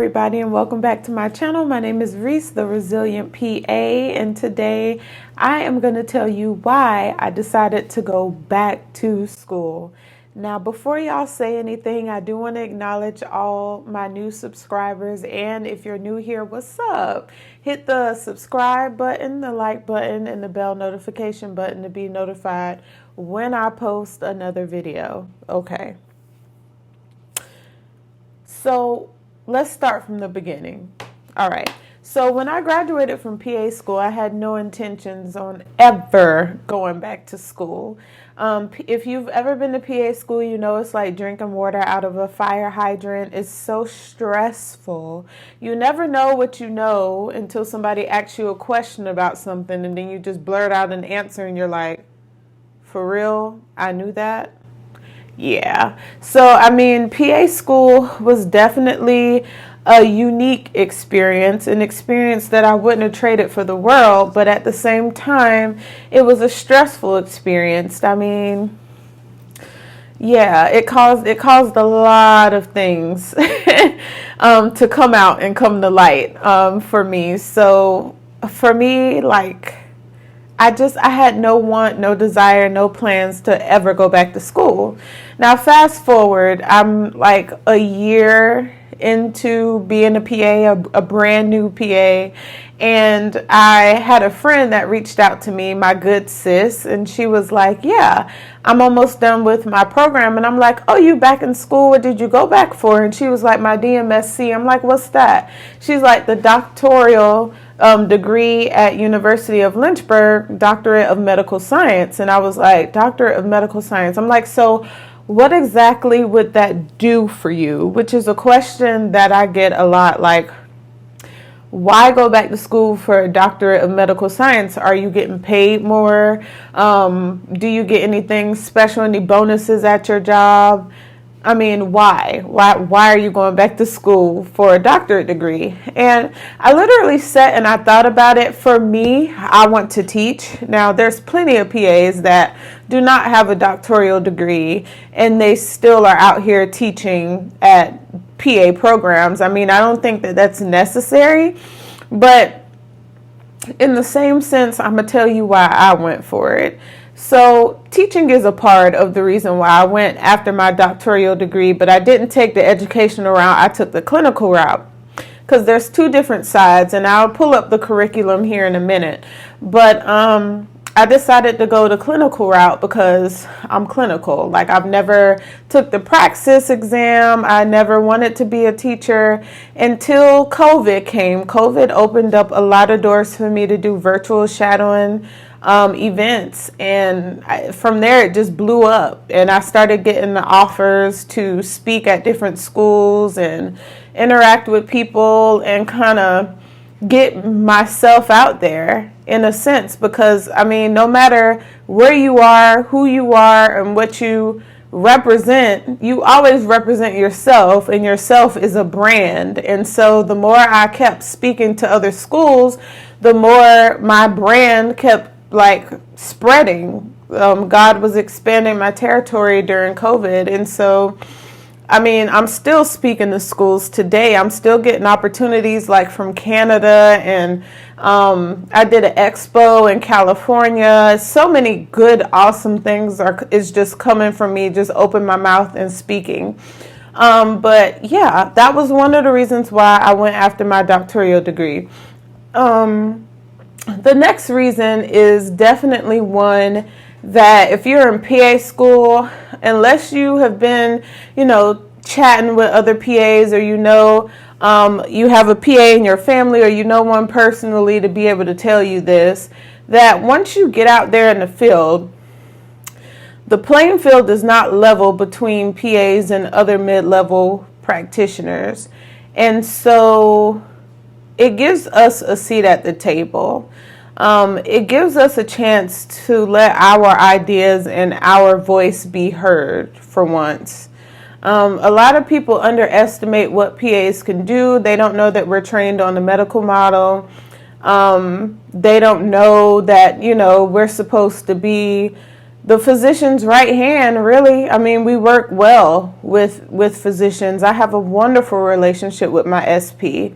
everybody, and welcome back to my channel. My name is Reese, the Resilient PA, and today I am going to tell you why I decided to go back to school. Now, before y'all say anything, I do want to acknowledge all my new subscribers, and if you're new here, what's up? Hit the subscribe button, the like button, and the bell notification button to be notified when I post another video. Okay. So let's start from the beginning. All right. So when I graduated from PA school, I had no intentions on ever going back to school. If you've ever been to PA school, you know it's like drinking water out of a fire hydrant. It's so stressful. You never know what you know until somebody asks you a question about something, and then you just blurt out an answer and you're like, for real? I knew that? Yeah. So, I mean, PA school was definitely a unique experience, an experience that I wouldn't have traded for the world, but at the same time, it was a stressful experience. I mean, yeah, it caused a lot of things to come out and come to light for me. So, for me, like, I had no want, no desire, no plans to ever go back to school. Now, fast forward, I'm like a year into being a PA, a brand new PA, and I had a friend that reached out to me, my good sis, and she was like, yeah, I'm almost done with my program. And I'm like, oh, you back in school? What did you go back for? And she was like, my DMSC. I'm like, what's that? She's like, the doctoral degree at University of Lynchburg, doctorate of medical science. And I was like, doctorate of medical science. I'm like, so what exactly would that do for you? Which is a question that I get a lot. Like, why go back to school for a doctorate of medical science? Are you getting paid more? Do you get anything special, any bonuses at your job? I mean, why? Why are you going back to school for a doctorate degree? And I literally sat and I thought about it. For me, I want to teach. Now, there's plenty of PAs that do not have a doctoral degree, and they still are out here teaching at PA programs. I mean, I don't think that that's necessary, but in the same sense, I'm going to tell you why I went for it. So teaching is a part of the reason why I went after my doctoral degree, but I didn't take the educational route. I took the clinical route because there's two different sides, and I'll pull up the curriculum here in a minute. But I decided to go the clinical route because I'm clinical. Like, I've never took the praxis exam. I never wanted to be a teacher until COVID came. COVID opened up a lot of doors for me to do virtual shadowing events, and from there it just blew up, and I started getting the offers to speak at different schools and interact with people and kind of get myself out there in a sense, because I mean, no matter where you are, who you are, and what you represent, you always represent yourself, and yourself is a brand. And so the more I kept speaking to other schools, the more my brand kept like spreading. God was expanding my territory during COVID. And so, I mean, I'm still speaking to schools today. I'm still getting opportunities like from Canada, and I did an expo in California. So many good, awesome things is just coming from me, just open my mouth and speaking. But yeah, that was one of the reasons why I went after my doctoral degree. The next reason is definitely one that if you're in PA school, unless you have been, chatting with other PAs, or you have a PA in your family, or you know one personally to be able to tell you this, that once you get out there in the field, the playing field is not level between PAs and other mid-level practitioners. And so it gives us a seat at the table. It gives us a chance to let our ideas and our voice be heard for once. A lot of people underestimate what PAs can do. They don't know that we're trained on the medical model. They don't know that, we're supposed to be the physician's right hand, really. I mean, we work well with physicians. I have a wonderful relationship with my SP.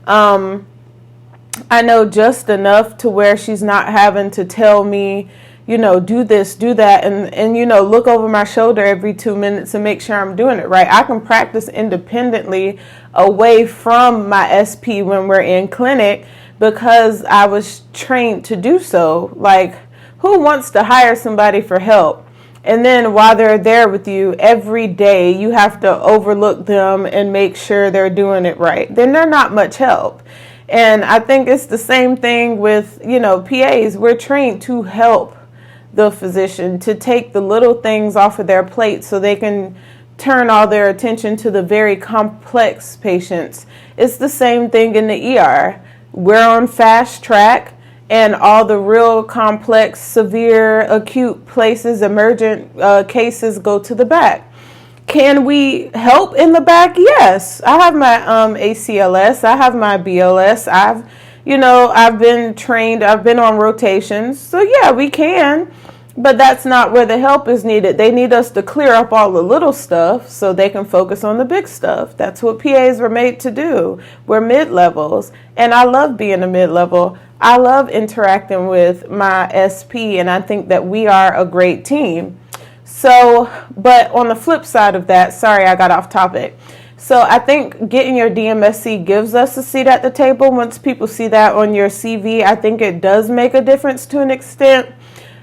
I know just enough to where she's not having to tell me, do this, do that, and look over my shoulder every 2 minutes and make sure I'm doing it right. I can practice independently away from my SP when we're in clinic because I was trained to do so. Like, who wants to hire somebody for help? And then while they're there with you every day, you have to overlook them and make sure they're doing it right. Then they're not much help. And I think it's the same thing with, PAs. We're trained to help the physician, to take the little things off of their plate so they can turn all their attention to the very complex patients. It's the same thing in the ER. We're on fast track, and all the real complex, severe, acute places, emergent cases go to the back. Can we help in the back? Yes. I have my ACLS. I have my BLS. I've been trained. I've been on rotations. So yeah, we can. But that's not where the help is needed. They need us to clear up all the little stuff so they can focus on the big stuff. That's what PAs were made to do. We're mid-levels. And I love being a mid-level. I love interacting with my SP, and I think that we are a great team. So, but on the flip side of that, sorry, I got off topic. So I think getting your DMSC gives us a seat at the table. Once people see that on your CV, I think it does make a difference to an extent.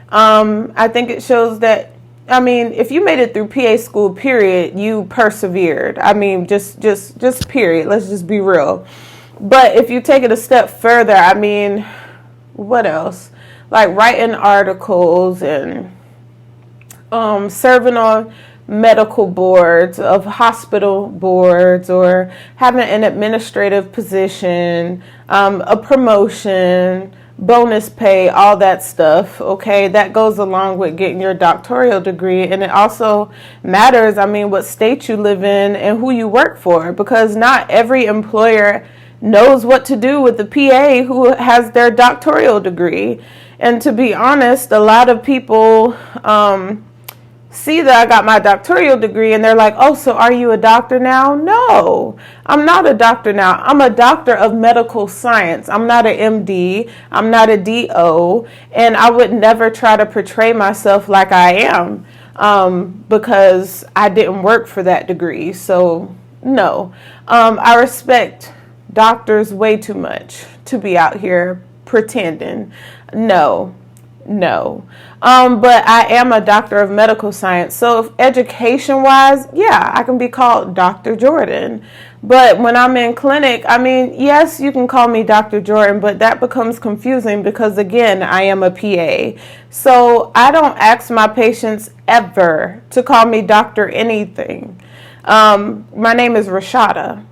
I think it shows that, if you made it through PA school, period, you persevered. Just period. Let's just be real. But if you take it a step further, what else? Like writing articles and serving on medical boards of hospital boards, or having an administrative position, a promotion, bonus pay, all that stuff. Okay, that goes along with getting your doctoral degree. And it also matters, what state you live in and who you work for, because not every employer knows what to do with the PA who has their doctoral degree. And to be honest, a lot of people see that I got my doctoral degree and they're like, oh, so are you a doctor now? No, I'm not a doctor now. I'm a doctor of medical science. I'm not an MD. I'm not a DO. And I would never try to portray myself like I am because I didn't work for that degree. So no, I respect doctors way too much to be out here pretending. No. But I am a doctor of medical science. So education-wise, yeah, I can be called Dr. Jordan. But when I'm in clinic, yes, you can call me Dr. Jordan, but that becomes confusing because, again, I am a PA. So I don't ask my patients ever to call me Dr. anything. My name is Rashada.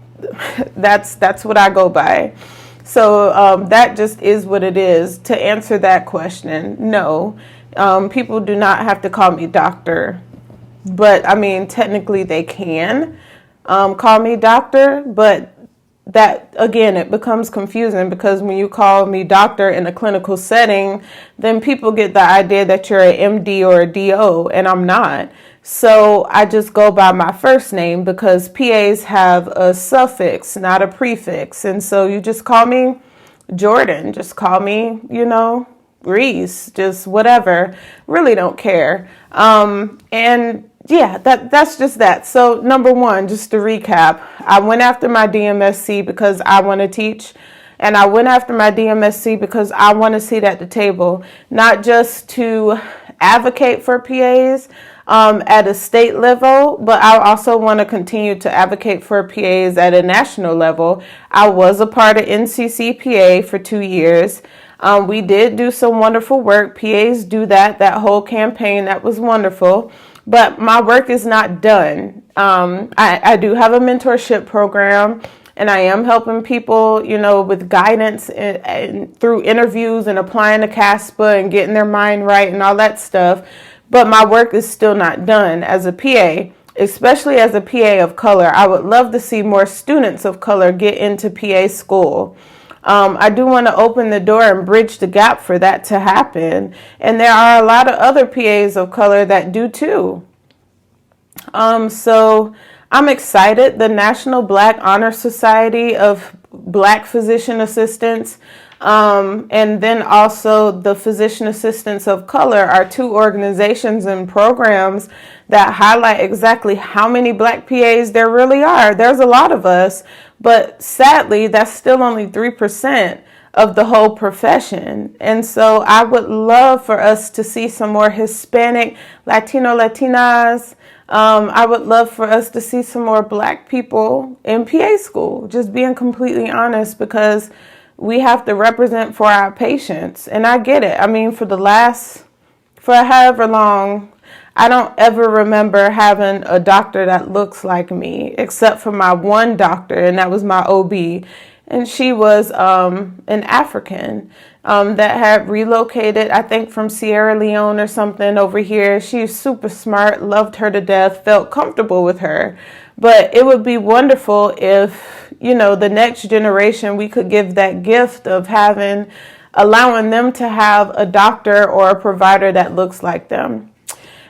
That's what I go by. So that just is what it is. To answer that question, no. People do not have to call me doctor. But, technically they can call me doctor. But that, again, it becomes confusing because when you call me doctor in a clinical setting, then people get the idea that you're an MD or a DO, and I'm not. So I just go by my first name because PAs have a suffix, not a prefix. And so you just call me Jordan. Just call me, Reese, just whatever. Really don't care. And yeah, that's just that. So number one, just to recap, I went after my DMSC because I want to teach. And I went after my DMSC because I want a seat at the table, not just to advocate for PAs at a state level, but I also want to continue to advocate for PAs at a national level. I was a part of NCCPA for 2 years. We did do some wonderful work. PAs do that whole campaign. That was wonderful. But my work is not done. I do have a mentorship program, and I am helping people, with guidance and through interviews and applying to CASPA and getting their mind right and all that stuff. But my work is still not done as a PA, especially as a PA of color. I would love to see more students of color get into PA school. I do want to open the door and bridge the gap for that to happen. And there are a lot of other PAs of color that do too. So I'm excited. The National Black Honor Society of Black Physician Assistants, and then also the Physician Assistants of Color are two organizations and programs that highlight exactly how many Black PAs there really are. There's a lot of us, but sadly, that's still only 3% of the whole profession. And so I would love for us to see some more Hispanic, Latino, Latinas. I would love for us to see some more Black people in PA school, just being completely honest, because we have to represent for our patients. And I get it. I mean, for however long, I don't ever remember having a doctor that looks like me, except for my one doctor, and that was my OB. And she was an African that had relocated, I think, from Sierra Leone or something over here. She's super smart, loved her to death, felt comfortable with her. But it would be wonderful if, the next generation, we could give that gift of allowing them to have a doctor or a provider that looks like them.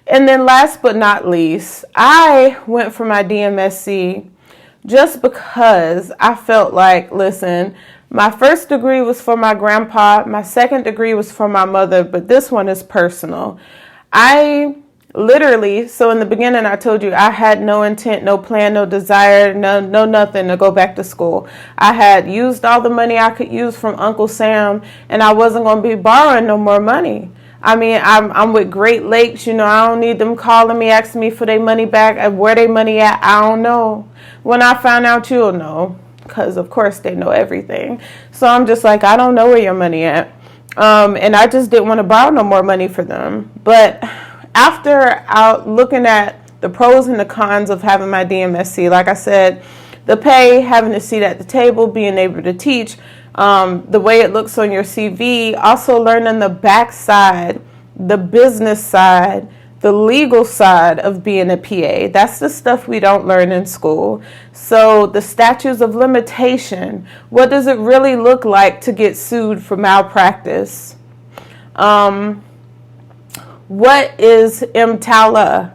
And then last but not least, I went for my DMSC just because I felt like, listen, my first degree was for my grandpa, my second degree was for my mother, but this one is personal. I literally, so in the beginning I told you I had no intent, no plan, no desire, no nothing to go back to school. I had used all the money I could use from Uncle Sam, and I wasn't going to be borrowing no more money. I mean, I'm with Great Lakes, I don't need them calling me, asking me for their money back. Where they money at, I don't know. When I find out, you'll know, because of course they know everything. So I'm just like, I don't know where your money at. And I just didn't want to borrow no more money for them. But after looking at the pros and the cons of having my DMSC, like I said, the pay, having a seat at the table, being able to teach, the way it looks on your CV, also learning the backside, the business side, the legal side of being a PA. That's the stuff we don't learn in school. So the statutes of limitation, what does it really look like to get sued for malpractice? What is EMTALA?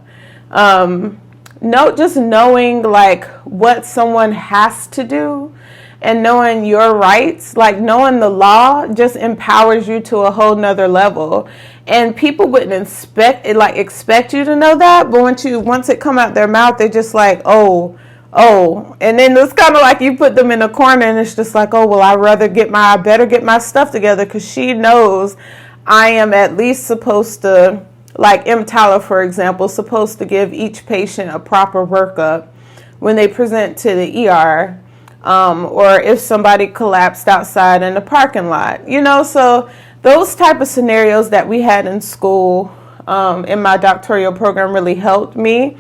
Just knowing like what someone has to do and knowing your rights, like knowing the law just empowers you to a whole nother level. And people wouldn't expect you to know that, but once it come out their mouth, they're just like, oh, and then it's kind of like you put them in a corner, and it's just like, oh, well, I better get my stuff together, because she knows I am at least supposed to, like EMTALA, for example, supposed to give each patient a proper workup when they present to the ER, or if somebody collapsed outside in the parking lot, so those type of scenarios that we had in school in my doctoral program really helped me.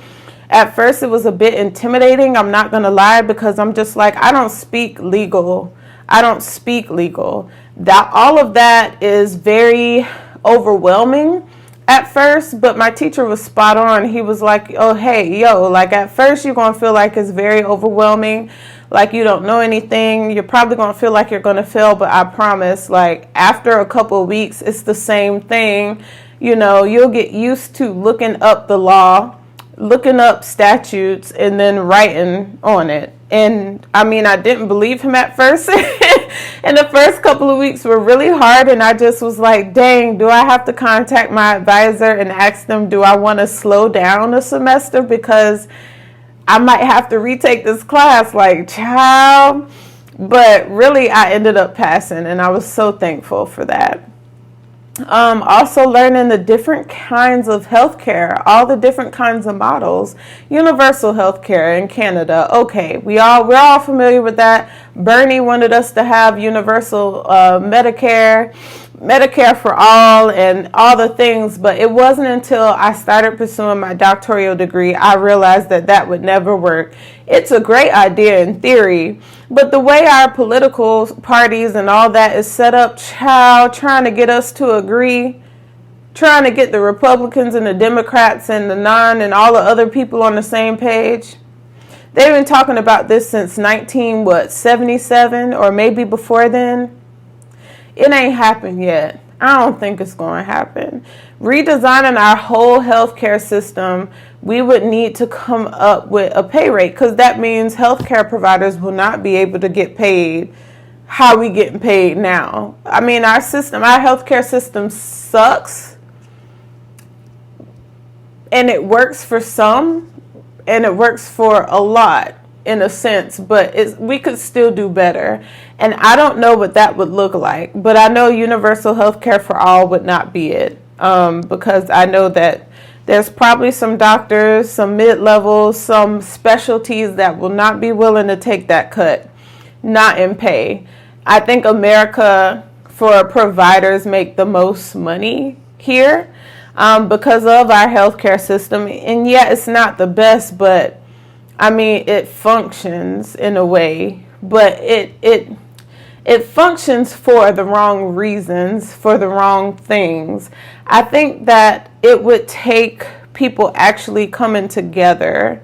At first, it was a bit intimidating, I'm not going to lie, because I'm just like, I don't speak legal. That all of that is very overwhelming at first, but my teacher was spot on. He was like, oh, hey, like at first you're going to feel like it's very overwhelming, like you don't know anything. You're probably going to feel like you're going to fail, but I promise, like after a couple of weeks, it's the same thing. You'll get used to looking up the law, looking up statutes, and then writing on it. And I mean, I didn't believe him at first. And the first couple of weeks were really hard, and I just was like, dang, do I have to contact my advisor and ask them, do I want to slow down a semester, because I might have to retake this class, like, child. But really, I ended up passing, and I was so thankful for that. Also learning the different kinds of healthcare, all the different kinds of models. Universal healthcare in Canada. Okay, we're all familiar with that. Bernie wanted us to have universal Medicare for all, and all the things, but it wasn't until I started pursuing my doctoral degree I realized that would never work. It's a great idea in theory, but the way our political parties and all that is set up, trying to get us to agree, trying to get the Republicans and the Democrats and the non and all the other people on the same page, They've been talking about this since 1977 or maybe before then. It ain't happened yet. I don't think it's going to happen. Redesigning our whole healthcare system, we would need to come up with a pay rate, because that means healthcare providers will not be able to get paid how we getting paid now. I mean, our healthcare system sucks, and it works for some, and it works for a lot in a sense, but we could still do better. And I don't know what that would look like, but I know universal health care for all would not be it, because I know that there's probably some doctors, some mid-levels, some specialties that will not be willing to take that cut, not in pay. I think America, for providers, make the most money here, because of our healthcare system. And yeah, it's not the best, but I mean, it functions in a way, but it functions for the wrong reasons, for the wrong things. I think that it would take people actually coming together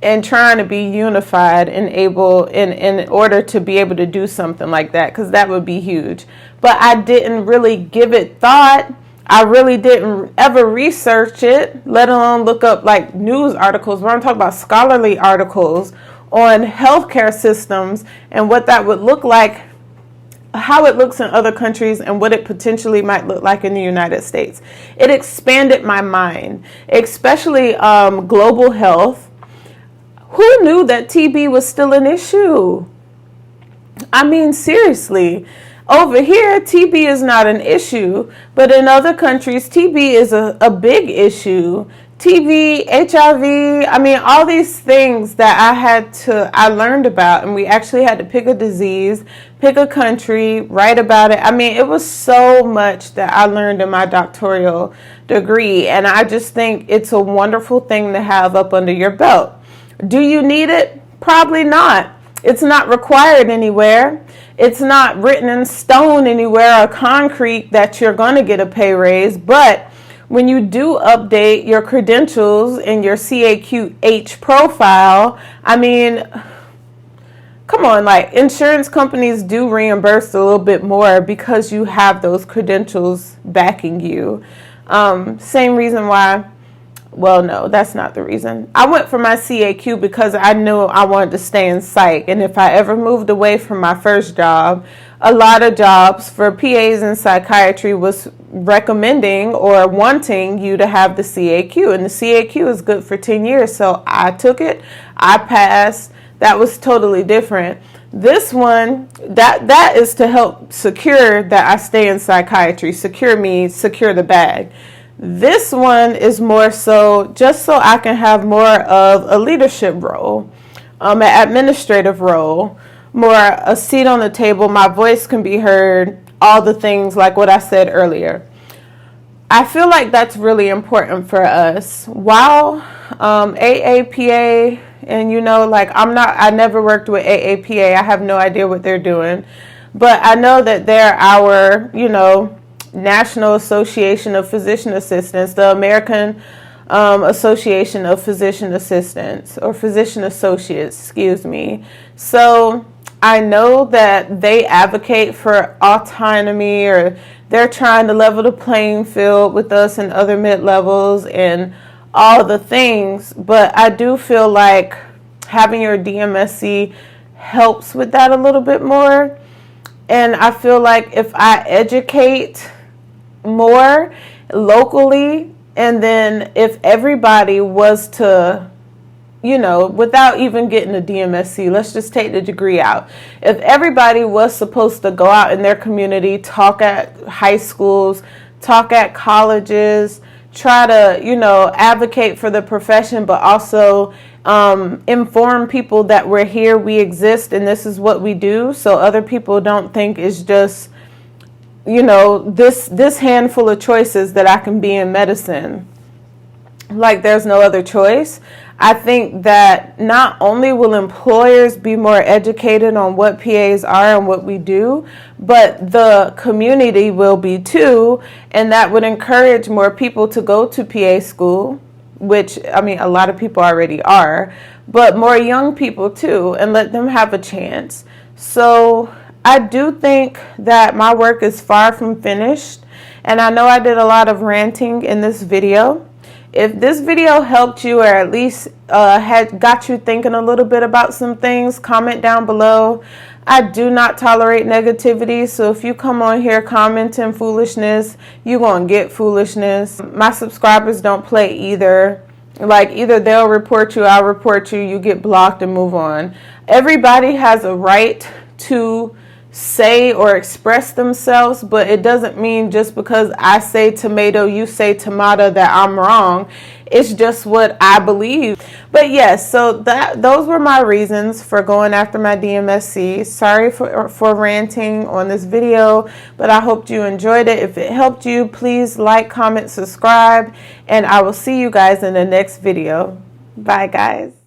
and trying to be unified and able in order to be able to do something like that, because that would be huge. But I didn't really give it thought. I really didn't ever research it, let alone look up like news articles where I'm talking about scholarly articles on healthcare systems and what that would look like, how it looks in other countries, and what it potentially might look like in the United States. It expanded my mind, especially global health. Who knew that TB was still an issue? I mean, seriously. Over here, TB is not an issue, but in other countries, TB is a big issue. TB, HIV, I mean, all these things that I learned about, and we actually had to pick a disease, pick a country, write about it. I mean, it was so much that I learned in my doctoral degree, and I just think it's a wonderful thing to have up under your belt. Do you need it? Probably not. It's not required anywhere. It's not written in stone anywhere or concrete that you're going to get a pay raise. But when you do update your credentials in your CAQH profile, I mean, come on, like insurance companies do reimburse a little bit more because you have those credentials backing you. Same reason why. Well, no, that's not the reason. I went for my CAQ because I knew I wanted to stay in psych. And if I ever moved away from my first job, a lot of jobs for PAs in psychiatry was recommending or wanting you to have the CAQ. And the CAQ is good for 10 years. So I took it. I passed. That was totally different. This one, that is to help secure that I stay in psychiatry, secure me, secure the bag. This one is more so just so I can have more of a leadership role, an administrative role, more a seat on the table. My voice can be heard, all the things like what I said earlier. I feel like that's really important for us. While AAPA, and you know, like I never worked with AAPA. I have no idea what they're doing, but I know that they're our, National Association of Physician Assistants, the American Association of Physician Assistants, or Physician Associates, excuse me. So I know that they advocate for autonomy, or they're trying to level the playing field with us and other mid-levels and all the things. But I do feel like having your DMSC helps with that a little bit more. And I feel like if I educate more locally, and then if everybody was to, without even getting a DMSC, let's just take the degree out. If everybody was supposed to go out in their community, talk at high schools, talk at colleges, try to, advocate for the profession, but also inform people that we're here, we exist, and this is what we do, so other people don't think it's just this handful of choices that I can be in medicine. Like there's no other choice. I think that not only will employers be more educated on what PAs are and what we do, but the community will be too, and that would encourage more people to go to PA school, which, I mean, a lot of people already are, but more young people too, and let them have a chance. So I do think that my work is far from finished, and I know I did a lot of ranting in this video. If this video helped you, or at least had got you thinking a little bit about some things, comment down below. I do not tolerate negativity, so if you come on here commenting foolishness, you're going to get foolishness. My subscribers don't play either. Like, either they'll report you, I'll report you, you get blocked and move on. Everybody has a right to say or express themselves, but it doesn't mean just because I say tomato, you say tomato, that I'm wrong. It's just what I believe. But yes, so those were my reasons for going after my DMSC. Sorry for ranting on this video, but I hope you enjoyed it. If it helped you, please like, comment, subscribe, and I will see you guys in the next video. Bye, guys.